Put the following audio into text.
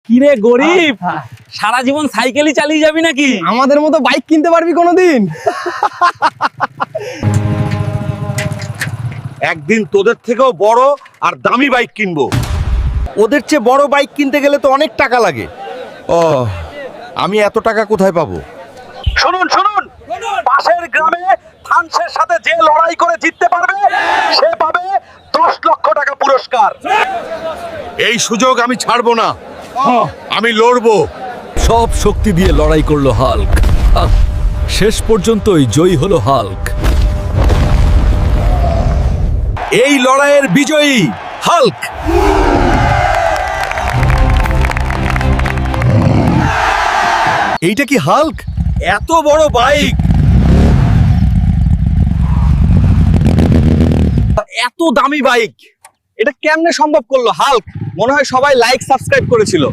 কিরে গরিব, সারা জীবন সাইকেলই চালিয়ে যাবি নাকি? আমাদের মতো বাইক কিনতে পারবি কোনোদিন? একদিন তোদের থেকেও বড় আর দামি বাইক কিনবো। ওদের চেয়ে বড় বাইক কিনতে গেলে তো অনেক টাকা লাগে। ও, আমি এত টাকা কোথায় পাবো? শুনুন শুনুন, পাশের গ্রামে থানসের সাথে যে লড়াই করে জিততে পারবে সে পাবে 10 লক্ষ টাকা পুরস্কার। এই সুযোগ আমি ছাড়বো না, আমি লড়বো। সব শক্তি দিয়ে লড়াই করলো হাল্ক। শেষ পর্যন্তই জয়ী হলো হাল্ক। এই লড়াইয়ের বিজয়ী হাল্ক। এইটা কি হাল্ক? এত বড় বাইক, এত দামি বাইক, এটা কেমনে সম্ভব করলো হাল্ক? মনে হয় সবাই লাইক সাবস্ক্রাইব করেছিল।